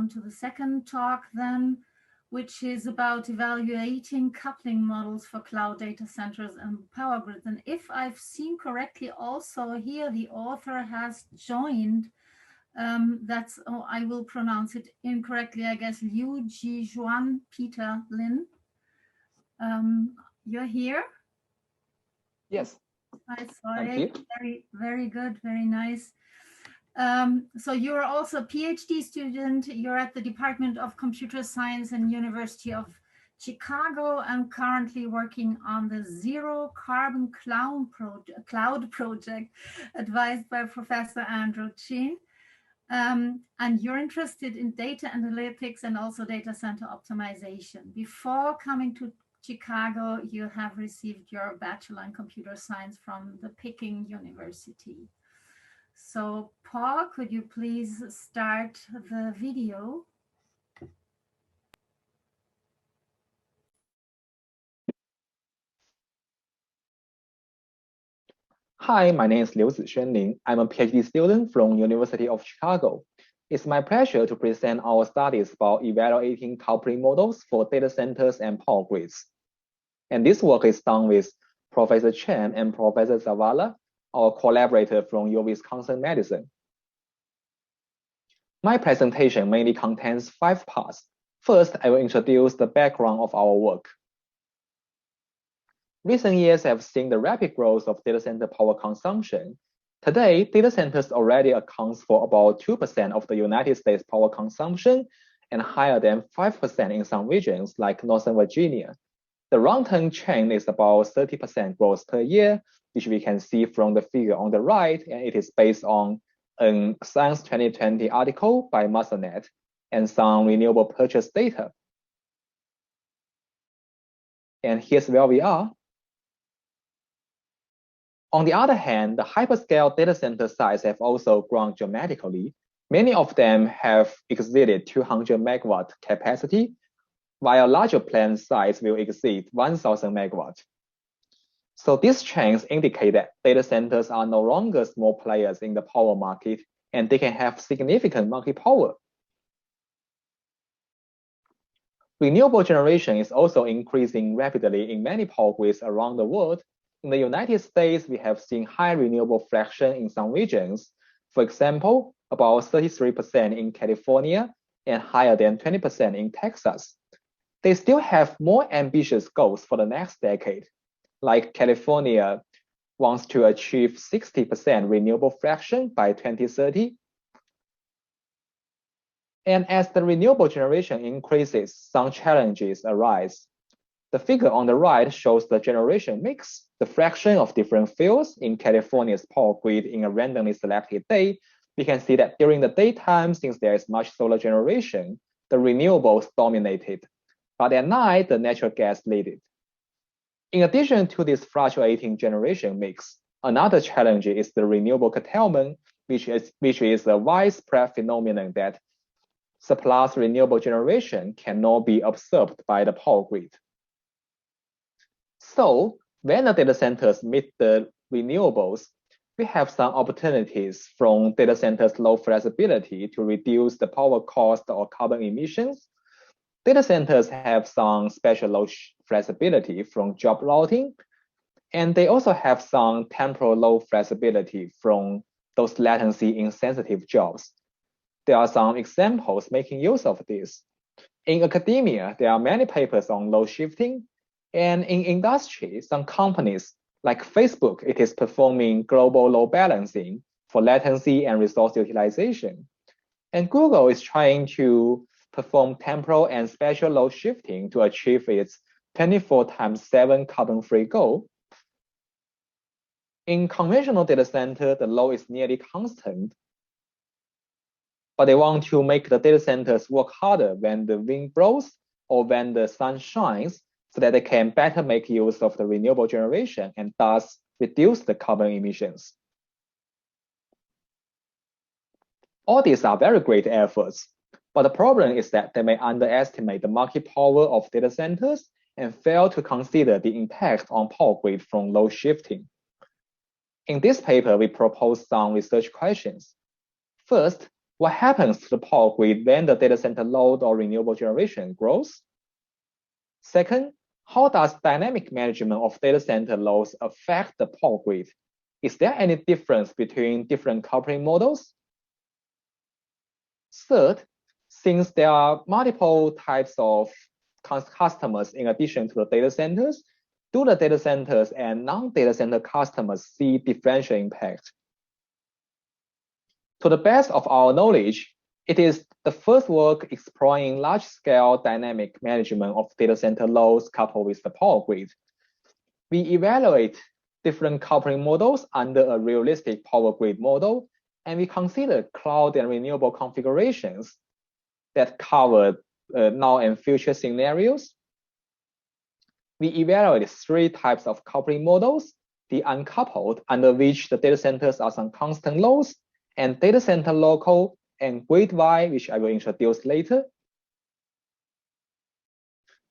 on to the second talk then, which is about evaluating coupling models for cloud data centers and power grids. And if I've seen correctly, also here the author has joined, I will pronounce it incorrectly, I guess, Liuzixuan Peter Lin. You're here? Yes. Hi, sorry. Very good, very nice. So you're also a PhD student. You're at the Department of Computer Science and University of Chicago and currently working on the Zero Carbon Cloud Project advised by Professor Andrew Chien. And you're interested in data analytics and also data center optimization. Before coming to Chicago, you have received your Bachelor in Computer Science from the Peking University. So, Paul, could you please start the video? Hi, my name is Liuzixuan. I'm a PhD student from University of Chicago. It's my pleasure to present our studies about evaluating coupling models for data centers and power grids. And this work is done with Professor Chien and Professor Zavala, our collaborator from Wisconsin Medicine. My presentation mainly contains 5 parts. First, I will introduce the background of our work. Recent years have seen the rapid growth of data center power consumption. Today, data centers already accounts for about 2% of the United States power consumption and higher than 5% in some regions like Northern Virginia. The long-term trend is about 30% growth per year, which we can see from the figure on the right, and it is based on a Science 2020 article by Massonet and some renewable purchase data. And here's where we are. On the other hand, the hyperscale data center size have also grown dramatically. Many of them have exceeded 200 megawatt capacity, while larger plant size will exceed 1,000 megawatts. So these trends indicate that data centers are no longer small players in the power market, and they can have significant market power. Renewable generation is also increasing rapidly in many power grids around the world. In the United States, we have seen high renewable fraction in some regions. For example, about 33% in California and higher than 20% in Texas. They still have more ambitious goals for the next decade. Like California wants to achieve 60% renewable fraction by 2030. And as the renewable generation increases, some challenges arise. The figure on the right shows the generation mix, the fraction of different fields in California's power grid in a randomly selected day. We can see that during the daytime, since there is much solar generation, the renewables dominated. But at night, the natural gas led it. In addition to this fluctuating generation mix, another challenge is the renewable curtailment, which is a widespread phenomenon that surplus renewable generation cannot be absorbed by the power grid. So when the data centers meet the renewables, we have some opportunities from data centers' low flexibility to reduce the power cost or carbon emissions. Data centers have some special low flexibility from job routing, and they also have some temporal low flexibility from those latency insensitive jobs. There are some examples making use of this. In academia, there are many papers on load shifting, and in industry, some companies like Facebook, it is performing global load balancing for latency and resource utilization. And Google is trying to perform temporal and spatial load shifting to achieve its 24x7 carbon-free goal. In conventional data center, the load is nearly constant, but they want to make the data centers work harder when the wind blows or when the sun shines, so that they can better make use of the renewable generation and thus reduce the carbon emissions. All these are very great efforts, but the problem is that they may underestimate the market power of data centers and fail to consider the impact on power grid from load shifting. In this paper, we propose some research questions. First, What happens to the power grid when the data center load or renewable generation grows? Second, how does dynamic management of data center loads affect the power grid? Is there any difference between different coupling models? Third, since there are multiple types of customers in addition to the data centers, do the data centers and non-data center customers see differential impact? To the best of our knowledge, it is the first work exploring large-scale dynamic management of data center loads coupled with the power grid. We evaluate different coupling models under a realistic power grid model, and we consider cloud and renewable configurations that cover now and future scenarios. We evaluate 3 types of coupling models: the uncoupled, under which the data centers are some constant loads, and data center local, and grid-wide, which I will introduce later.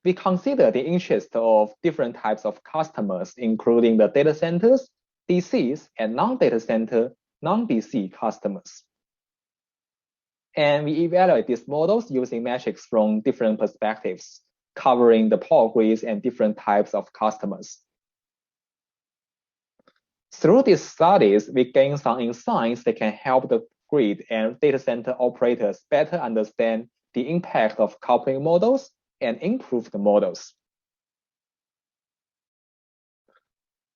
We consider the interest of different types of customers, including the data centers, DCs, and non-data center, non-DC customers. And we evaluate these models using metrics from different perspectives, covering the power grids and different types of customers. Through these studies, we gain some insights that can help the grid and data center operators better understand the impact of coupling models and improve the models.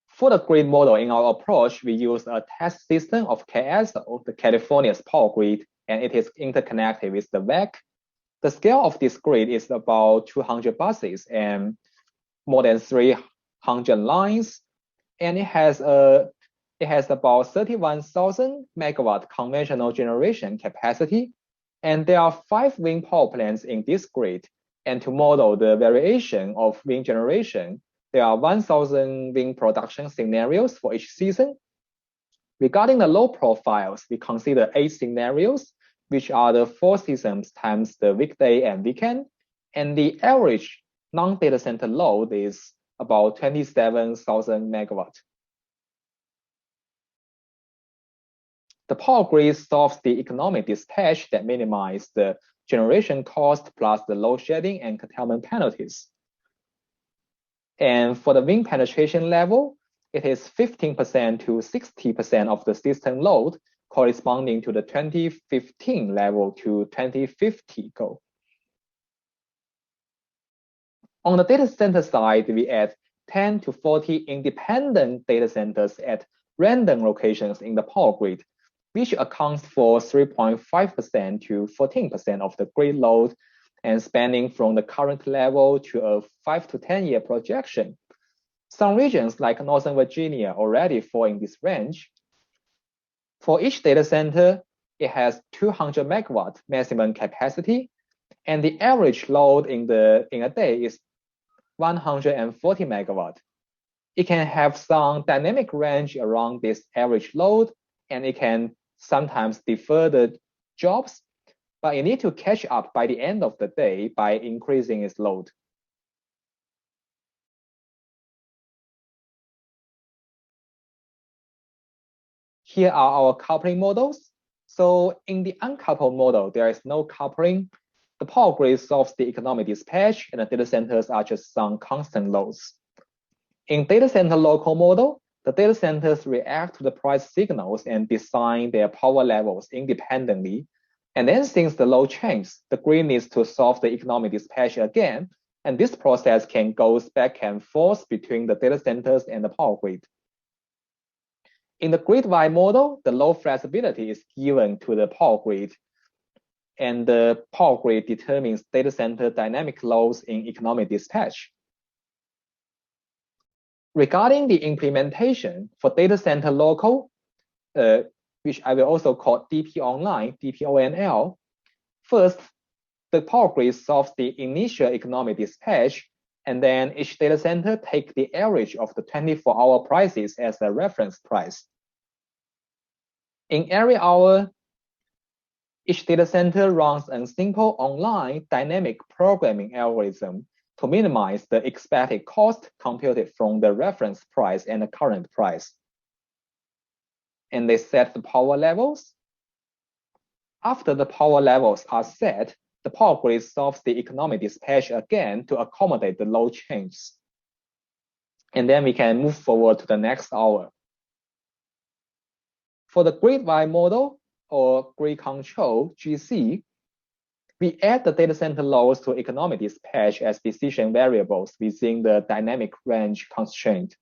For the grid model, in our approach, we use a test system of CAISO, the California's power grid, and it is interconnected with the WEC. The scale of this grid is about 200 buses and more than 300 lines, and it has about 31,000 megawatt conventional generation capacity, and there are 5 wind power plants in this grid. And to model the variation of wind generation, there are 1,000 wind production scenarios for each season. Regarding the load profiles, we consider 8 scenarios, which are the 4 seasons times the weekday and weekend, and the average non-data center load is about 27,000 megawatt. The power grid solves the economic dispatch that minimizes the generation cost plus the load shedding and curtailment penalties. And for the wind penetration level, it is 15% to 60% of the system load, corresponding to the 2015 level to 2050 goal. On the data center side, we add 10 to 40 independent data centers at random locations in the power grid, which accounts for 3.5% to 14% of the grid load, and spanning from the current level to a 5 to 10 year projection. Some regions like Northern Virginia already fall in this range. For each data center, it has 200 megawatt maximum capacity, and the average load in a day is 140 megawatt. It can have some dynamic range around this average load, and it can sometimes defer the jobs, but it needs to catch up by the end of the day by increasing its load. Here are our coupling models. So in the uncoupled model, there is no coupling. The power grid solves the economic dispatch, and the data centers are just some constant loads. In data center local model, the data centers react to the price signals and design their power levels independently. And then since the load changes, the grid needs to solve the economic dispatch again. And this process can go back and forth between the data centers and the power grid. In the grid-wide model, the load flexibility is given to the power grid, and the power grid determines data center dynamic loads in economic dispatch. Regarding the implementation for data center local, which I will also call DP online, DPONL, first, the power grid solves the initial economic dispatch, and then each data center takes the average of the 24-hour prices as a reference price. In every hour, each data center runs a simple online dynamic programming algorithm to minimize the expected cost computed from the reference price and the current price. And they set the power levels. After the power levels are set, the power grid solves the economic dispatch again to accommodate the load changes. And then we can move forward to the next hour. For the grid-wide model or grid control, GC, we add the data center loads to economic dispatch as decision variables within the dynamic range constraint.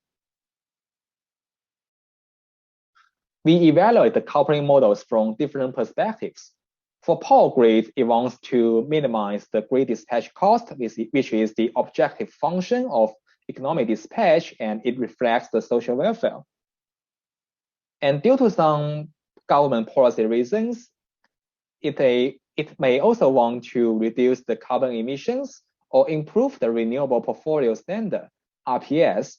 We evaluate the coupling models from different perspectives. For power grid, it wants to minimize the grid dispatch cost, which is the objective function of economic dispatch, and it reflects the social welfare. And due to some government policy reasons, it may also want to reduce the carbon emissions or improve the renewable portfolio standard, RPS.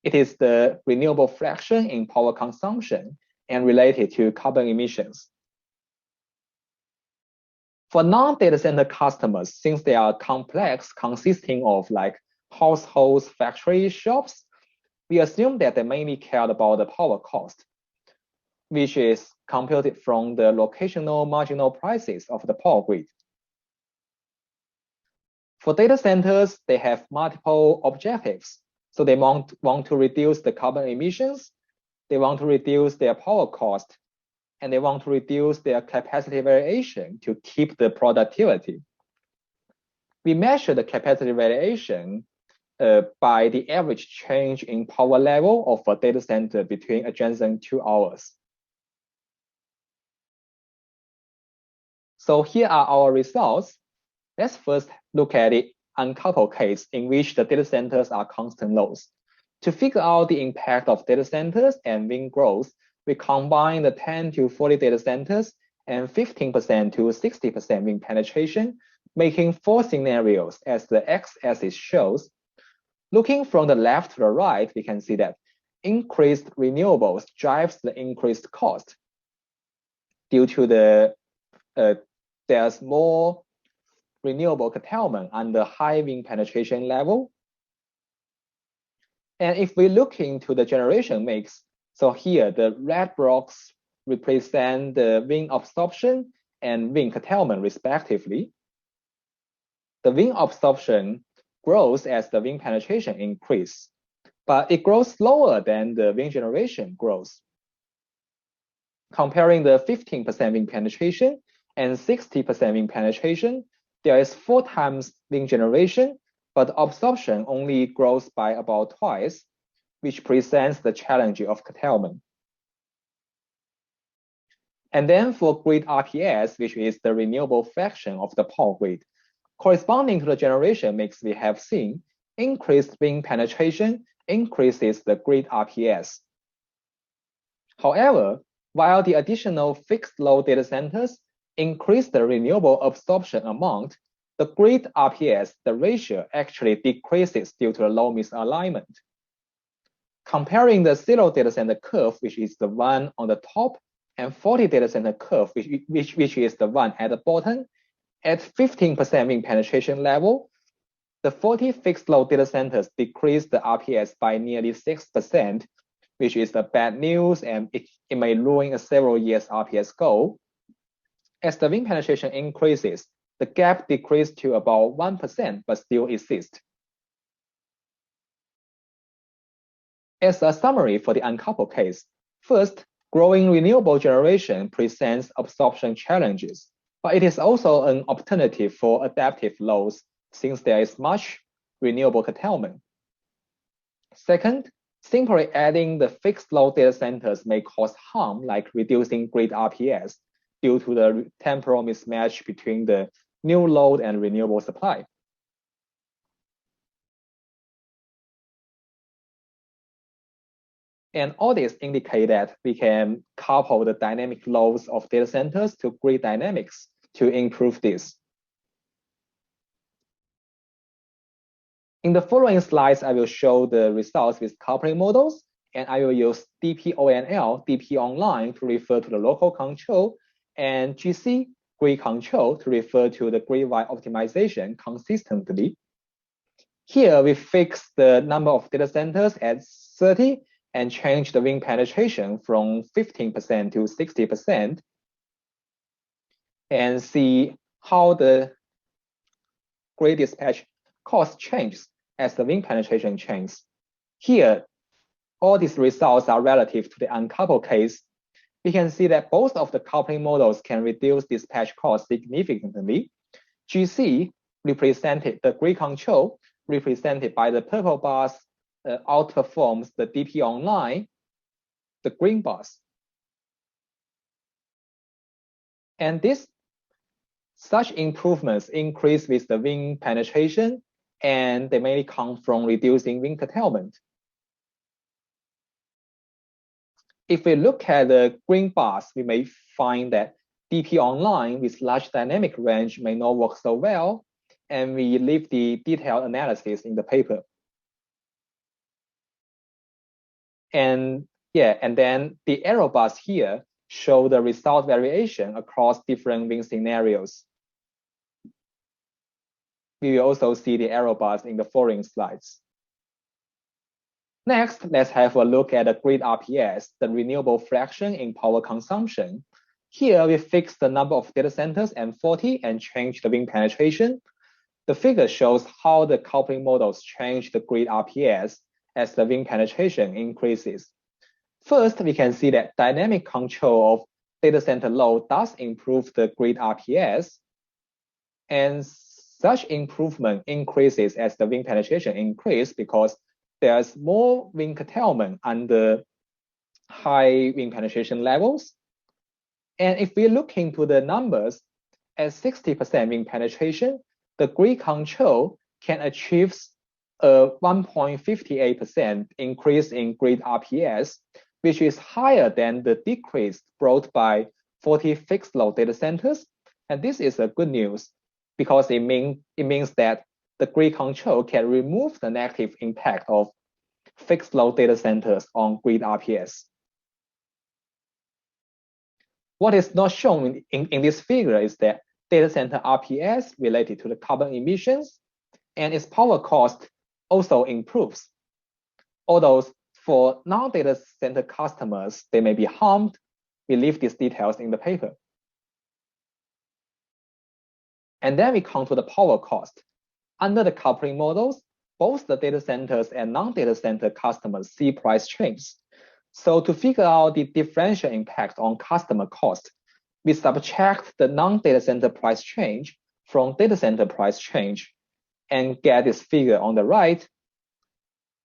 It is the renewable fraction in power consumption and related to carbon emissions. For non-data center customers, since they are complex, consisting of like households, factories, shops, we assume that they mainly cared about the power cost, which is computed from the locational marginal prices of the power grid. For data centers, they have multiple objectives. So they want to reduce the carbon emissions, they want to reduce their power cost, and they want to reduce their capacity variation to keep the productivity. We measure the capacity variation by the average change in power level of a data center between adjacent 2 hours. So here are our results. Let's first look at the uncoupled case in which the data centers are constant loads. To figure out the impact of data centers and wind growth, we combine the 10 to 40 data centers and 15% to 60% wind penetration, making 4 scenarios as the x-axis shows. Looking from the left to the right, we can see that increased renewables drives the increased cost due to the there's more renewable curtailment under high wind penetration level. And if we look into the generation mix, so here the red blocks represent the wind absorption and wind curtailment respectively. The wind absorption grows as the wind penetration increases, but it grows slower than the wind generation grows. Comparing the 15% wind penetration and 60% wind penetration, there is 4 times wind generation, but absorption only grows by about twice, which presents the challenge of curtailment. And then for grid RPS, which is the renewable fraction of the power grid, corresponding to the generation mix we have seen, increased wind penetration increases the grid RPS. However, while the additional fixed load data centers increase the renewable absorption amount, the grid RPS, the ratio actually decreases due to the load misalignment. Comparing the 0 data center curve, which is the one on the top, and 40 data center curve, which is the one at the bottom, at 15% wind penetration level, the 40 fixed load data centers decrease the RPS by nearly 6%, which is the bad news, and it may ruin a several years RPS goal. As the wind penetration increases, the gap decreases to about 1%, but still exists. As a summary for the uncoupled case, first, growing renewable generation presents absorption challenges, but it is also an alternative for adaptive loads since there is much renewable curtailment. Second, simply adding the fixed load data centers may cause harm, like reducing grid RPS due to the temporal mismatch between the new load and renewable supply. And all this indicate that we can couple the dynamic loads of data centers to grid dynamics to improve this. In the following slides, I will show the results with coupling models, and I will use DPONL, DP online to refer to the local control, and GC, grid control, to refer to the grid-wide optimization consistently. Here, we fix the number of data centers at 30 and change the wind penetration from 15% to 60%. and see how the grid dispatch cost changes as the wing penetration changes. Here, all these results are relative to the uncoupled case. We can see that both of the coupling models can reduce dispatch cost significantly. GC represented the grid control, represented by the purple bars, outperforms the DP online, the green bars. And such improvements increase with the wing penetration, and they mainly come from reducing wing curtailment. If we look at the green bars, we may find that DP online with large dynamic range may not work so well, and we leave the detailed analysis in the paper. And then the arrow bars here show the result variation across different wing scenarios. We will also see the arrow bars in the following slides. Next, let's have a look at the grid RPS, the renewable fraction in power consumption. Here, we fix the number of data centers and 40 and change the wing penetration. The figure shows how the coupling models change the grid RPS as the wing penetration increases. First, we can see that dynamic control of data center load does improve the grid RPS, and such improvement increases as the wing penetration increases because there's more wing curtailment under high wing penetration levels. And if we look into the numbers, at 60% wing penetration, the grid control can achieve a 1.58% increase in grid RPS, which is higher than the decrease brought by 40 fixed load data centers. And this is a good news because it means that the grid control can remove the negative impact of fixed load data centers on grid RPS. What is not shown in this figure is that data center RPS related to the carbon emissions and its power cost also improves. Although for non-data center customers, they may be harmed. We leave these details in the paper. And then we come to the power cost. Under the coupling models, both the data centers and non-data center customers see price changes. So to figure out the differential impact on customer cost, we subtract the non-data center price change from data center price change and get this figure on the right.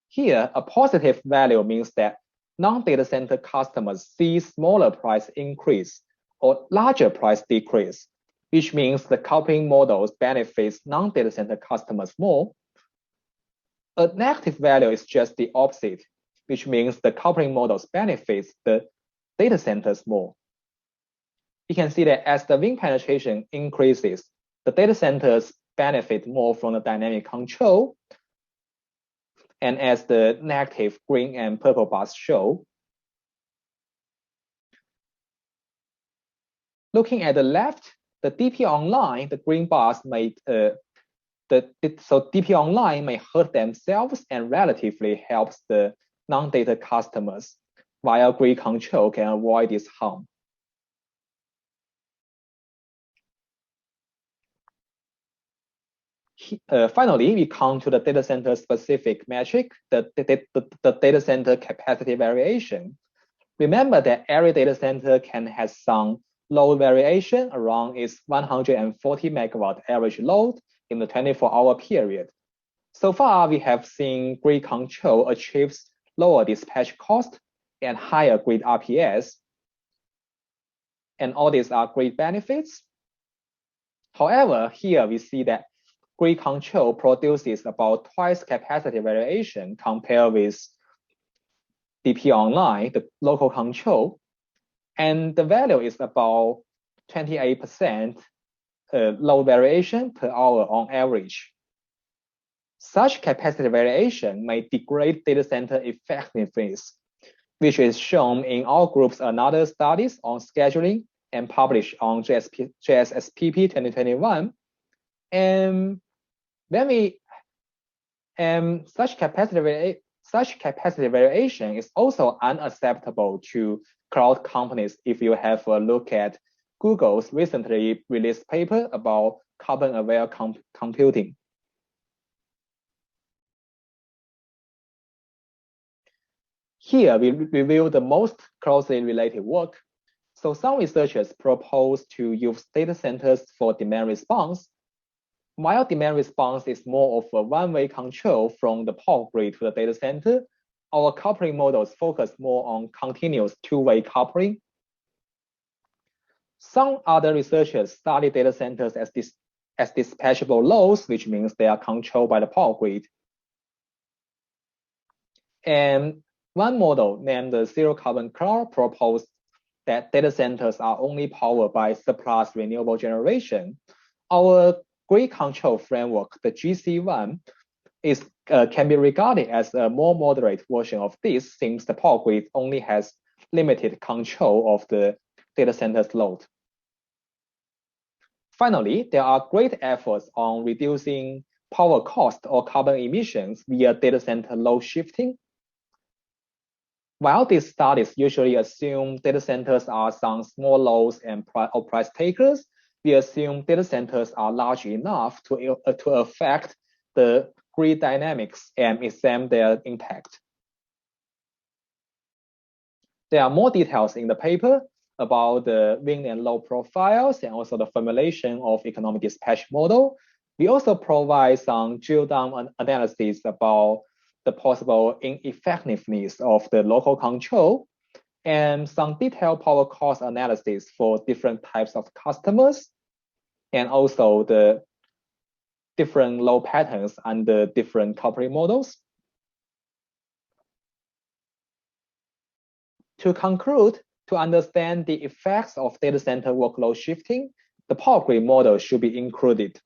Here, a positive value means that non-data center customers see smaller price increase or larger price decrease, which means the coupling models benefits non-data center customers more. A negative value is just the opposite, which means the coupling models benefits the data centers more. You can see that as the wing penetration increases, the data centers benefit more from the dynamic control. And as the negative green and purple bars show, looking at the left, the DP online, the green bars may DP online may hurt themselves and relatively helps the non-data customers, while grid control can avoid this harm. Finally, we come to the data center specific metric, the data center capacity variation. Remember that every data center can have some load variation around its 140 megawatt average load in the 24-hour period. So far, we have seen grid control achieves lower dispatch cost and higher grid RPS. And all these are great benefits. However, here we see that grid control produces about twice capacity variation compared with DP online, the local control. And the value is about 28% load variation per hour on average. Such capacity variation may degrade data center effectiveness, which is shown in all groups another studies on scheduling and published on JSSPP 2021. And when such capacity variation is also unacceptable to cloud companies if you have a look at Google's recently released paper about carbon-aware computing. Here, we review the most closely related work. So some researchers propose to use data centers for demand response. While demand response is more of a one-way control from the power grid to the data center, our coupling models focus more on continuous two-way coupling. Some other researchers study data centers as dispatchable loads, which means they are controlled by the power grid. And one model named the Zero Carbon Cloud proposed that data centers are only powered by surplus renewable generation. Our grid control framework, the GC1, can be regarded as a more moderate version of this, since the power grid only has limited control of the data center's load. Finally, there are great efforts on reducing power cost or carbon emissions via data center load shifting. While these studies usually assume data centers are some small loads and price takers, we assume data centers are large enough to affect the grid dynamics and examine their impact. There are more details in the paper about the wind and load profiles and also the formulation of economic dispatch model. We also provide some drill-down analysis about the possible ineffectiveness of the local control and some detailed power cost analysis for different types of customers, and also the different load patterns under different coupling models. To conclude, to understand the effects of data center workload shifting, the power grid model should be included.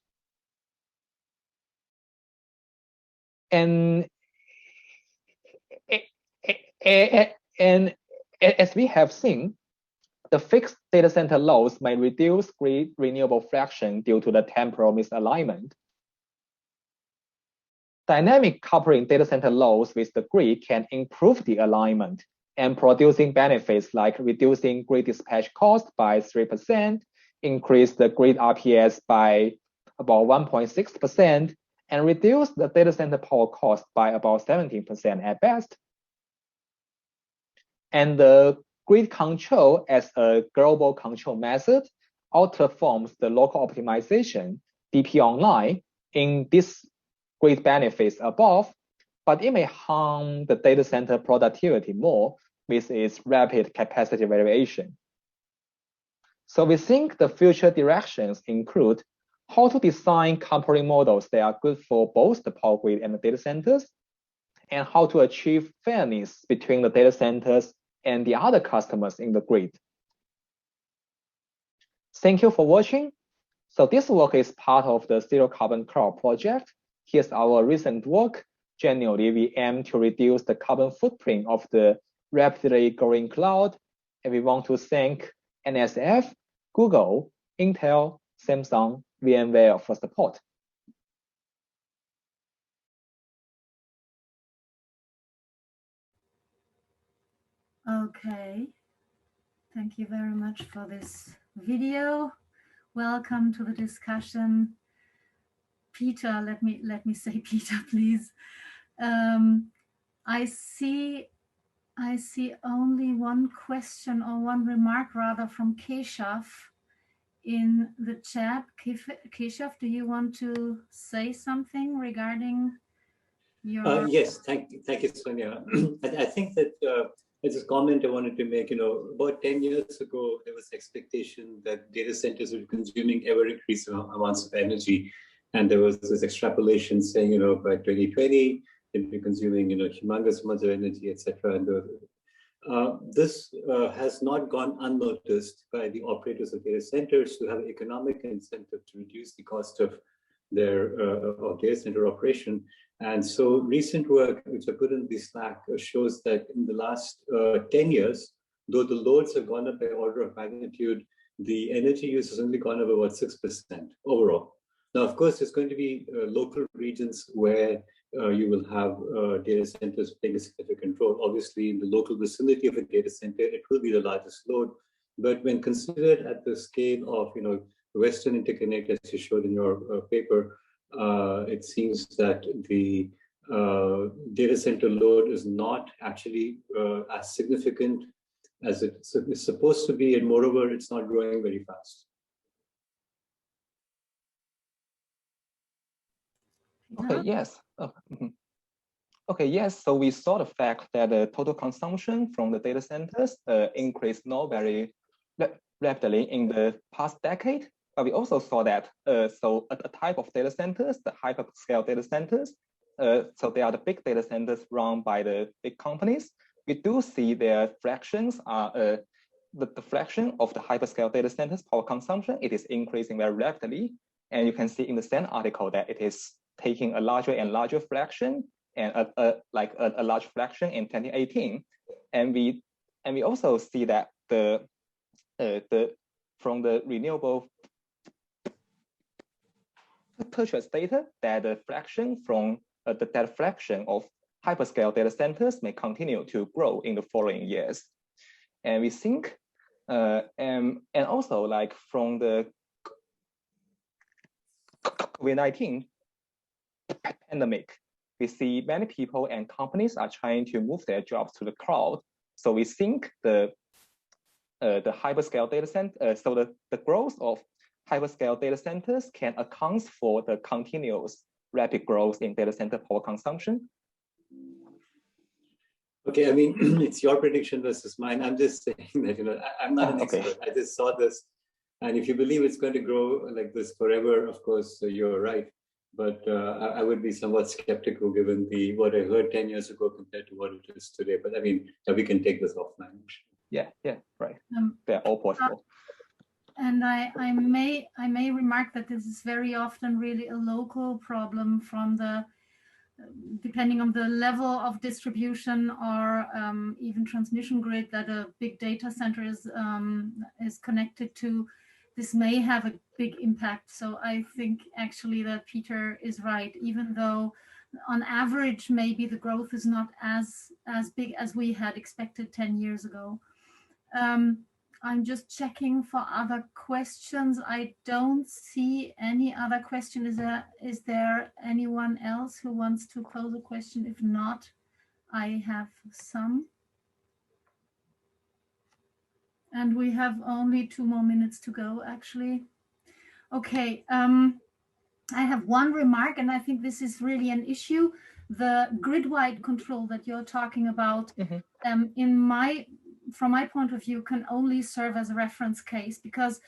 And as we have seen, the fixed data center loads may reduce grid renewable fraction due to the temporal misalignment. Dynamic coupling data center loads with the grid can improve the alignment and producing benefits like reducing grid dispatch cost by 3%, increase the grid RPS by about 1.6%, and reduce the data center power cost by about 17% at best. And the grid control as a global control method outperforms the local optimization, DP online, in this grid benefits above, but it may harm the data center productivity more with its rapid capacity variation. So we think the future directions include how to design coupling models that are good for both the power grid and the data centers, and how to achieve fairness between the data centers and the other customers in the grid. Thank you for watching. So this work is part of the Zero Carbon Cloud project. Here's our recent work. Generally, we aim to reduce the carbon footprint of the rapidly growing cloud. And we want to thank NSF, Google, Intel, Samsung, VMware for support. Okay, thank you very much for this video. Welcome to the discussion. Peter, let me say Peter, please. I see only one question or one remark rather from Keshav in the chat. Keshav, do you want to say something regarding your? Yes, thank you, Sonia. I think that as a comment I wanted to make, about 10 years ago, there was expectation that data centers were consuming ever increasing amounts of energy. And there was this extrapolation saying, by 2020, they'll be consuming, humongous amounts of energy, etc. And this has not gone unnoticed by the operators of data centers who have economic incentive to reduce the cost of their data center operation. And so recent work, which I put in the Slack, shows that in the last 10 years, though the loads have gone up by order of magnitude, the energy use has only gone up about 6% overall. Now, of course, there's going to be local regions where you will have data centers playing a significant role. Obviously, in the local vicinity of a data center, it will be the largest load. But when considered at the scale of, Western interconnect, as you showed in your paper, it seems that the data center load is not actually as significant as it's supposed to be, and moreover, it's not growing very fast. Okay, yes. Okay, yes. So we saw the fact that the total consumption from the data centers increased not very rapidly in the past decade. But we also saw that so a type of data centers, the hyperscale data centers, so they are the big data centers run by the big companies. We do see their fractions are the fraction of the hyperscale data centers power consumption. It is increasing very rapidly, and you can see in the same article that it is taking a larger and larger fraction, and a large fraction in 2018. And we also see that from the renewable purchase data that the fraction from that fraction of hyperscale data centers may continue to grow in the following years. And we think, and also like from the COVID-19 pandemic, we see many people and companies are trying to move their jobs to the cloud. So we think the hyperscale data center, so the growth of hyperscale data centers can account for the continuous rapid growth in data center power consumption. Okay, I mean, it's your prediction versus mine. I'm just saying that, I'm not an expert. I just saw this. And if you believe it's going to grow like this forever, of course, you're right. But I would be somewhat skeptical given what I heard 10 years ago compared to what it is today. But I mean, we can take this offline. Yeah, right. They're all possible. And I may remark that this is very often really a local problem from depending on the level of distribution or even transmission grid that a big data center is connected to. This may have a big impact. So I think actually that Peter is right, even though on average, maybe the growth is not as big as we had expected 10 years ago. I'm just checking for other questions. I don't see any other question. Is there anyone else who wants to pose a question? If not, I have some. And we have only 2 more minutes to go, actually. Okay, I have one remark, and I think this is really an issue. The grid-wide control that you're talking about, from my point of view, can only serve as a reference case, because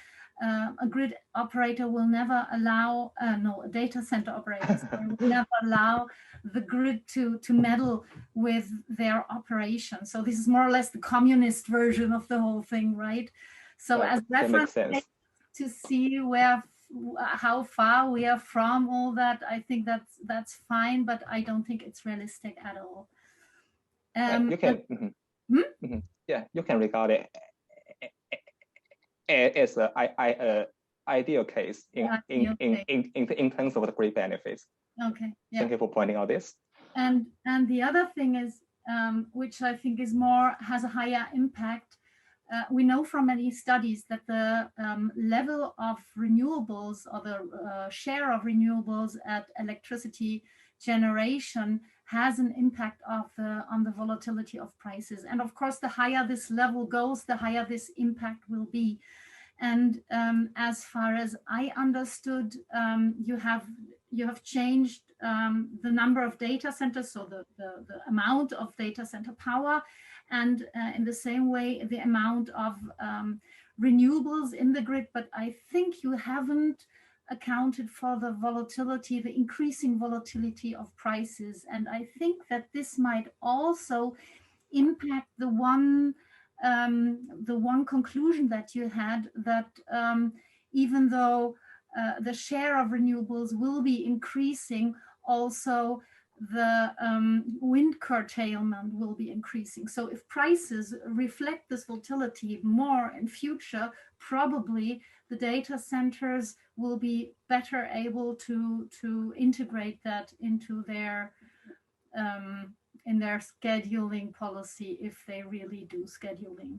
a grid operator will never allow, a data center operator will never allow the grid to meddle with their operation. So this is more or less the communist version of the whole thing, right? So as reference to see how far we are from all that, I think that's fine, but I don't think it's realistic at all. You can, yeah, you can regard it as an ideal case in terms of the great benefits. Okay. Yeah. Thank you for pointing out this. And the other thing is, which I think is has a higher impact. We know from many studies that the level of renewables, or the share of renewables at electricity generation, has an impact on the volatility of prices. And of course, the higher this level goes, the higher this impact will be. And as far as I understood, you have changed the number of data centers, so the amount of data center power, and in the same way, the amount of renewables in the grid. But I think you haven't accounted for the volatility, the increasing volatility of prices. And I think that this might also impact the one conclusion that you had, that even though the share of renewables will be increasing, also the wind curtailment will be increasing. So if prices reflect this volatility more in future, probably the data centers will be better able to integrate that into their in their scheduling policy, if they really do scheduling.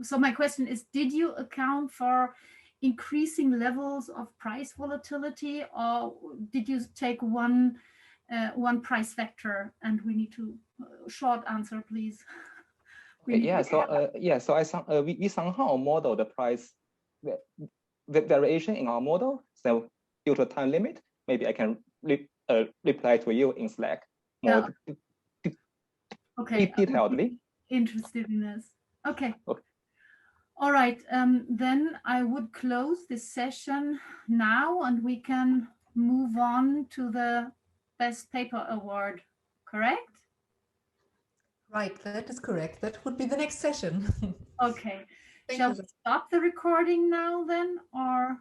so my question is, did you account for increasing levels of price volatility, or did you take one price factor? And we need to short answer, please. Yeah, so we somehow model the price the variation in our model. So due to time limit, maybe I can reply to you in Slack more detailedly. Interested in this. Okay. All right. Then I would close this session now, and we can move on to the Best Paper Award. Correct? Right, that is correct. That would be the next session. Okay. Shall we stop the recording now then, or?